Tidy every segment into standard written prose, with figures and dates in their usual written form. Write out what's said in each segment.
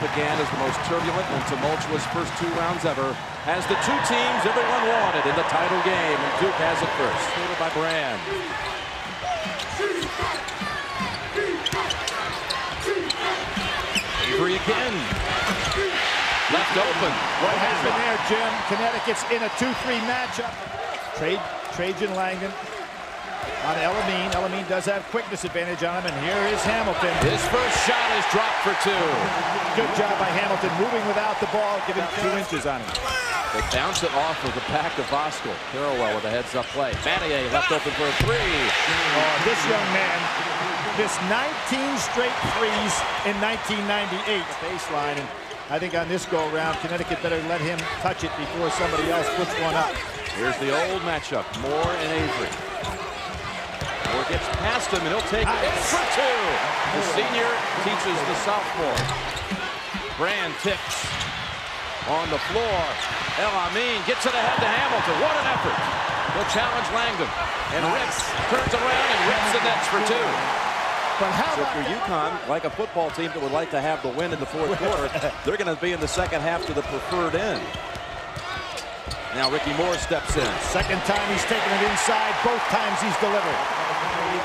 began as the most turbulent and tumultuous first 2 rounds ever, has the 2 teams everyone wanted in the title game, and Duke has it first. Fielded by Brand. Avery again. Left open. What happened there, Jim? Connecticut's in a 2-3 matchup. Trajan Langdon on Elamine. Elamine does have quickness advantage on him, and here is Hamilton. His first shot is dropped for 2. Good job by Hamilton, moving without the ball, giving 2 inches on him. They bounce it off of the back of Voskuhl. Parallel with a heads-up play. Natty left open for a 3. Oh, this young man missed 19 straight threes in 1998. Baseline, and I think on this go-around, Connecticut better let him touch it before somebody else puts one up. Here's the old matchup, Moore and Avery. Moore gets past him, and he'll take it for 2. The senior teaches the sophomore. Brand tips on the floor. Elamine gets it ahead to Hamilton. What an effort. He'll challenge Langdon. And Rips turns around and rips the nets for 2. But how so for Uconn, like a football team that would like to have the win in the 4th quarter, they're going to be in the second half to the preferred end. Now Ricky Moore steps in. Second time he's taken it inside. Both times he's delivered.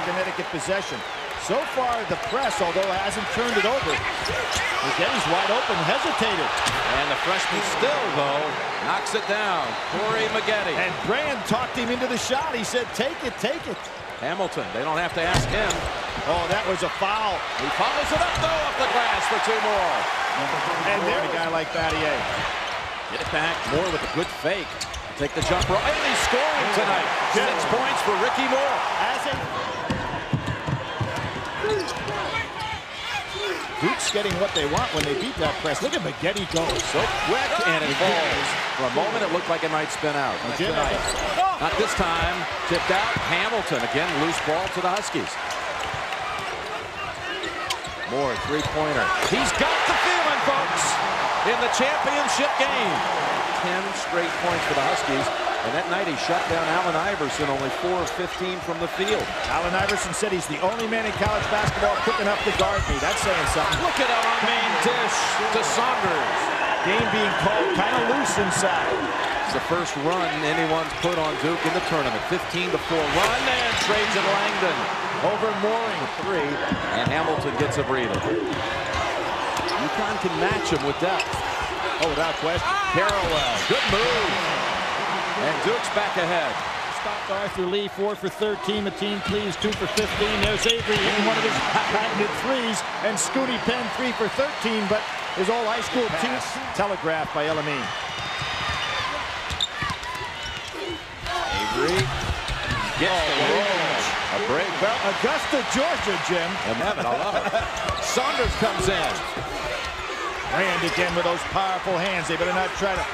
Connecticut possession. So far, the press, although it hasn't turned it over, Maggetti's wide open, hesitated. And the freshman still, though, knocks it down. Corey Maggetti. And Brand talked him into the shot. He said, take it, take it. Hamilton, they don't have to ask him. Oh, that was a foul. He follows it up, though, off the glass for 2 more. And there's a guy like Battier. Get it back. Moore with a good fake. Take the jumper. And he's scoring tonight. 6 points for Ricky Moore. Duke's getting what they want when they beat that press. Look at Maggetti go. So quick, and it falls. For a moment, it looked like it might spin out. Not this time. Tipped out. Hamilton, again, loose ball to the Huskies. Moore, 3-pointer. He's got the feeling, folks, in the championship game. 10 straight points for the Huskies. And that night he shut down Allen Iverson, only 4 of 15 from the field. Allen Iverson said he's the only man in college basketball quick enough to guard me. That's saying something. Look at our main dish to Saunders. Game being called kind of loose inside. It's the first run anyone's put on Duke in the tournament. 15-4 run, and Trajan Langdon over Mooring 3. And Hamilton gets a breather. Uconn can match him with depth. Oh, without question. Parallel. Good move. And Duke's back ahead. Stopped Arthur Lee, 4 for 13. The team pleased, 2 for 15. There's Avery hitting one of his patented threes. And Scooty Penn, 3 for 13. But his old high school team telegraphed by Elamine. Avery gets the roll. A break. Well, Augusta, Georgia, Jim. I love it. Saunders comes in. Brand again with those powerful hands. They better not try to...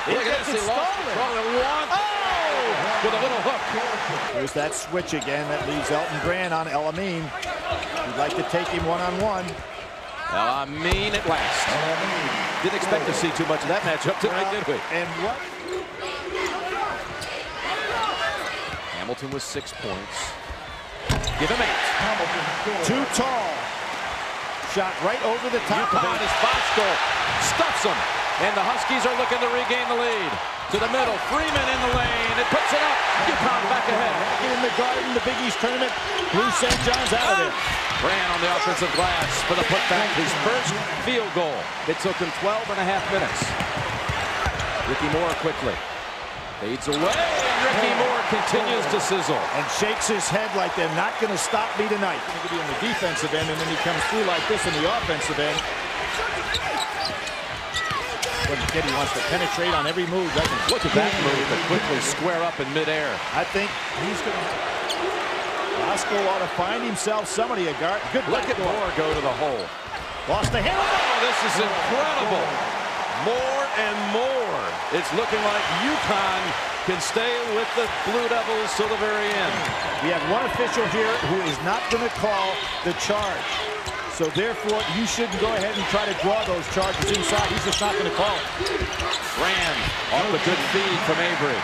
Look at this, he lost control. With a little hook. There's that switch again that leaves Elton Brand on Elamine. He'd like to take him one-on-one. Elamine at last. Didn't expect to see too much of that matchup tonight, did we? And what? Hamilton with 6 points. Give him 8. Too tall. Shot right over the top of Uconn is Voskuhl. Stuffs him. And the Huskies are looking to regain the lead. To the middle, Freeman in the lane. It puts it up. Uconn back ahead. Back in the Garden, the Big East tournament. Blue St. John's out of it. Brand on the offensive glass for the putback. His first field goal. It took him 12.5 minutes. Ricky Moore quickly. Fades away, and Ricky Moore continues to sizzle. And shakes his head like they're not going to stop me tonight. Going to be on the defensive end, and then he comes through like this on the offensive end. When Kitty wants to penetrate on every move, doesn't he? Look at that move to quickly square up in midair. I think he's going to... Voskuhl ought to find himself somebody a guard. Good look at Moore go to the hole. Lost the handle. Oh, this is incredible. More and more. It's looking like Uconn can stay with the Bludevils till the very end. We have one official here who is not going to call the charge. So therefore, you shouldn't go ahead and try to draw those charges inside. He's just not going to call it. Brand off the good feed from Avery.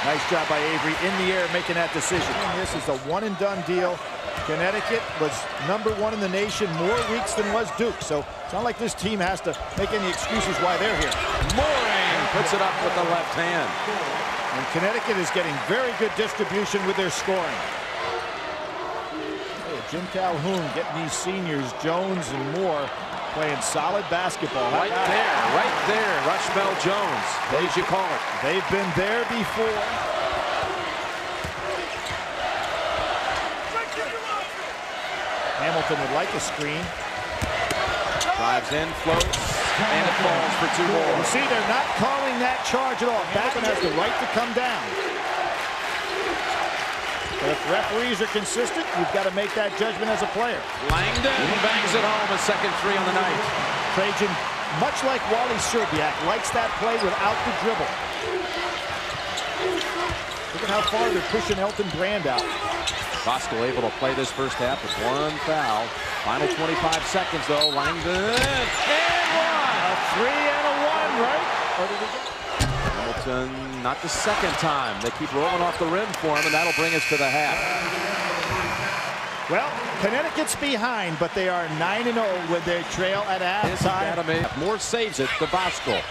Nice job by Avery in the air making that decision. This is a one-and-done deal. Connecticut was #1 in the nation more weeks than was Duke. So it's not like this team has to make any excuses why they're here. Mooring puts it up with the left hand. And Connecticut is getting very good distribution with their scoring. Hey, Jim Calhoun getting these seniors, Jones and Moore, playing solid basketball. Right there, Rush Bell Jones, as you call it. They've been there before. Hamilton would like a screen. Drives in, floats, and it falls for 2 more. You see, they're not calling that charge at all. Hamilton has the right to come down. But if referees are consistent, you've got to make that judgment as a player. Langdon bangs it home, a second 3 on the night. Trajan, much like Wally Serbiak, likes that play without the dribble. Look at how far they're pushing Elton Brand out. Bosco able to play this first half with 1 foul. Final 25 seconds, though. Langdon, and 1! A 3 and a 1, right? Or did he get? Hamilton, not the second time. They keep rolling off the rim for him, and that'll bring us to the half. Well, Connecticut's behind, but they are 9-0 with their trail at halftime. Moore saves it to Bosco.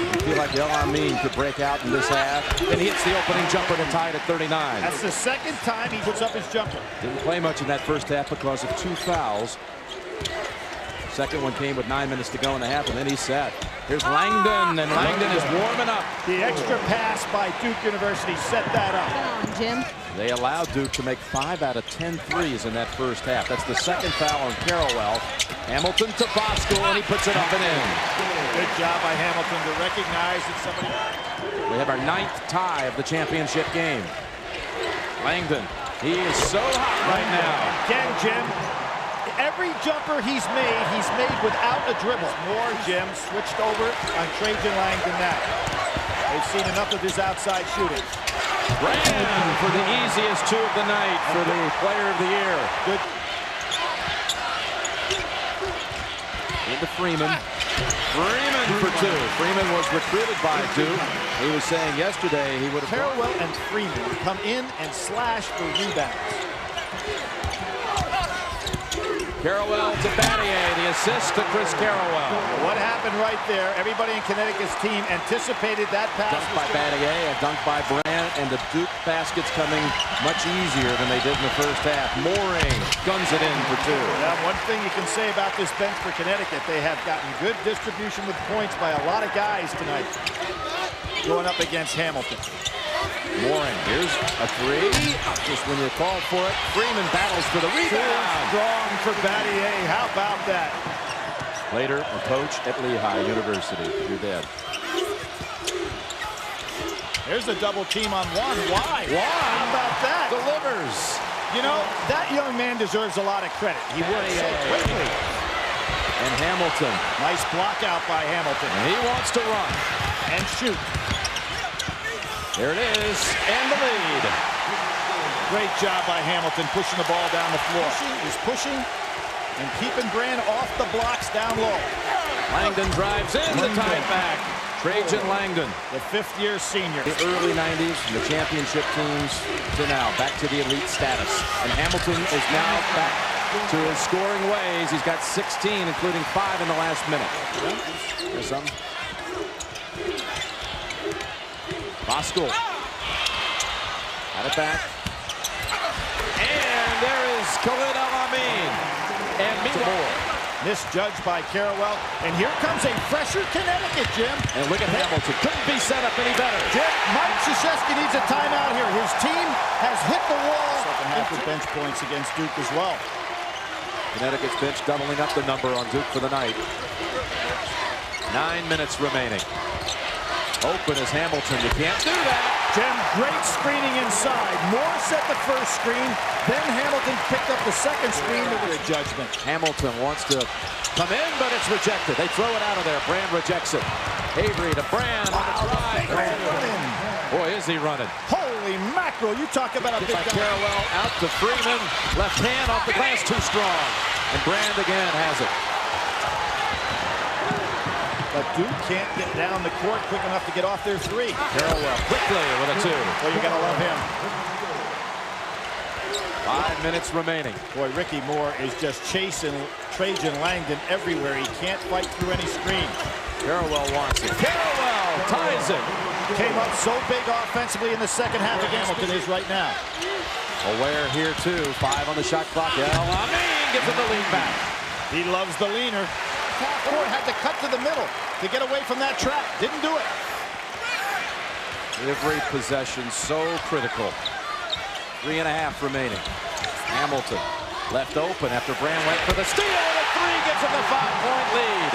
I feel like El Amin could break out in this half, and he hits the opening jumper to tie it at 39. That's the second time he puts up his jumper. Didn't play much in that first half because of 2 fouls. Second one came with 9 minutes to go in the half, and then he set. Here's Langdon, and Langdon is warming up. The extra pass by Duke University set that up. Come on, Jim. They allowed Duke to make 5 out of 10 threes in that first half. That's the second foul on Carrawell. Hamilton to Bosco, and he puts it up and in. Good job by Hamilton to recognize that somebody... We have our 9th tie of the championship game. Langdon, he is so hot right now. Again, Jim, every jumper he's made without a dribble. Moore, Jim, switched over on Trajan Langdon now. They've seen enough of his outside shooting. Brand for the easiest 2 of the night for the player of the year. Good. Into Freeman. Freeman for 2. Freeman was recruited by Duke. He was saying yesterday he would have... Carrawell and Freeman come in and slash for rebounds. Carrawell to Battier, the assist to Chris Carrawell. What happened right there? Everybody in Connecticut's team anticipated that pass. Dunk by Battier, a dunk by Brand, and the Duke baskets coming much easier than they did in the first half. Mooring guns it in for 2. Yeah, one thing you can say about this bench for Connecticut, they have gotten good distribution with points by a lot of guys tonight. Going up against Hamilton. Mooring, here's a 3. Just when you call for it, Freeman battles for the rebound. Strong for Battier. How about that? Later, a coach at Lehigh University. You're dead. There's a double team on one. Why? How about that? Delivers. You know, that young man deserves a lot of credit. He works so quickly. And Hamilton. Nice block out by Hamilton. And he wants to run. And shoot. There it is, and the lead. Great job by Hamilton pushing the ball down the floor. He's pushing and keeping Brand off the blocks down low. Langdon drives in to tie it back. Trajan Langdon. The 5th-year senior. The early 90s, the championship teams to now, back to the elite status. And Hamilton is now back to his scoring ways. He's got 16, including 5 in the last minute. There's something. Bosco. Got it back. And there is Khalid El-Amin. And meanwhile, misjudged by Carrawell. And here comes a fresher Connecticut, Jim. And look at Hamilton. Couldn't be set up any better. Jim, Mike Krzyzewski needs a timeout here. His team has hit the wall. Second half with bench points against Duke as well. Connecticut's bench doubling up the number on Duke for the night. 9 minutes remaining. Open is Hamilton. You can't do that. Jim, great screening inside. Moore set the first screen. Then Hamilton picked up the second screen. There was a judgment. Hamilton wants to come in, but it's rejected. They throw it out of there. Brand rejects it. Avery to Brand on the drive. Boy, is he running. Holy mackerel. You talk about a big guy. Carrawell out to Freeman. Left hand off the glass, too strong. And Brand again has it. But Duke can't get down the court quick enough to get off their three. Carroll quickly with a 2. Well, you gotta love him. 5 minutes remaining. Boy, Ricky Moore is just chasing Trajan Langdon everywhere. He can't fight through any screen. Carroll wants it. Carroll ties it. Came up so big offensively in the second half against Hamilton is right now. Aware here too. 5 on the shot clock. El-Amin gets him the lead back. He loves the leaner. Half court had to cut to the middle to get away from that trap. Didn't do it. Every possession so critical. 3.5 remaining. Hamilton left open after Brand went for the steal, and a 3 gives him the 5-point lead.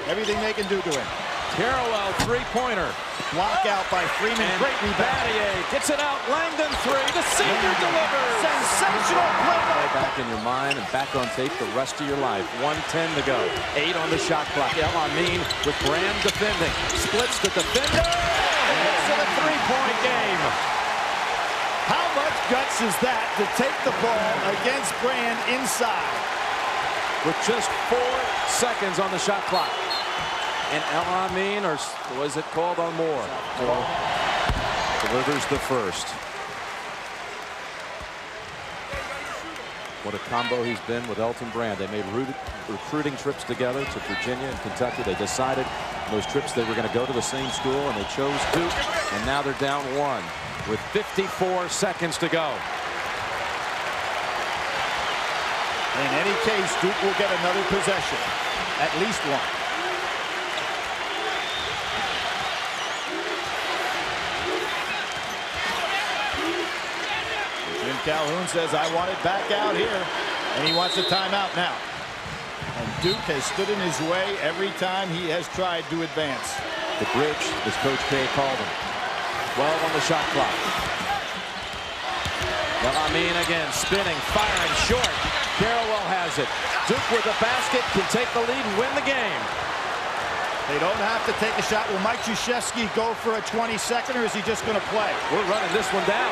Everything they can do to him. Carroll, 3-pointer. Block out by Freeman. And great rebound. Battier gets it out. Langdon 3. The senior delivers. Sensational play. Back in your mind and back on tape the rest of your life. 1:10 to go. 8 on the shot clock. El-Amin with Brand defending. Splits the defender. And gets to the 3-point game. How much guts is that to take the ball against Brand inside? With just 4 seconds on the shot clock. And El-Amin, or was it called on Moore? Delivers the first. What a combo he's been with Elton Brand. They made recruiting trips together to Virginia and Kentucky. They decided those trips they were going to go to the same school, and they chose Duke. And now they're down 1 with 54 seconds to go. In any case, Duke will get another possession. At least 1. Jim Calhoun says, I want it back out here. And he wants a timeout now. And Duke has stood in his way every time he has tried to advance. The bridge, as Coach K called him. 12 on the shot clock. El-Amin again, spinning, firing short. Carroll has it. Duke with a basket can take the lead and win the game. They don't have to take a shot. Will Mike Krzyzewski go for a 20-second, or is he just going to play? We're running this one down.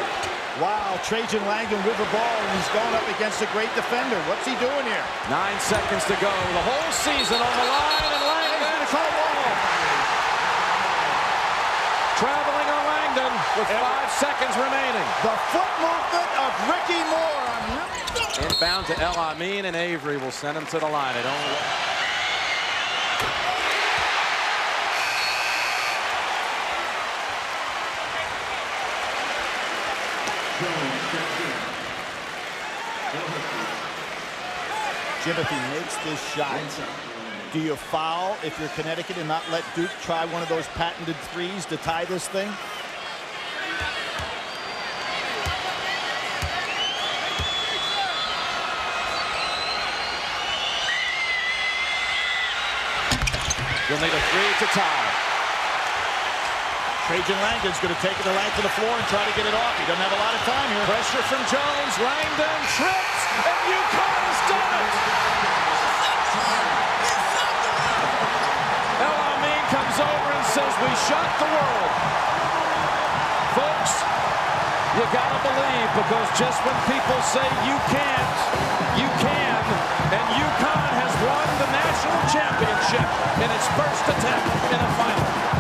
Wow, Trajan Langdon with the ball, and he's going up against a great defender. What's he doing here? 9 seconds to go. The whole season on the line, and Langdon traveling on Langdon with 5 seconds remaining. The foot movement of Ricky Moore. Inbound to El-Amin, and Avery will send him to the line. It only... Jim, if he makes this shot, do you foul if you're Connecticut and not let Duke try one of those patented threes to tie this thing? You'll need a 3 to tie. Trajan Langdon's going to take it the length of the floor and try to get it off. He doesn't have a lot of time here. Pressure from Jones. Langdon trips, and Uconn has done it. El-Amin comes over and says, we shocked the world. Folks, you gotta believe, because just when people say you can't, you can. And Uconn has won the national championship in its first attempt in a final.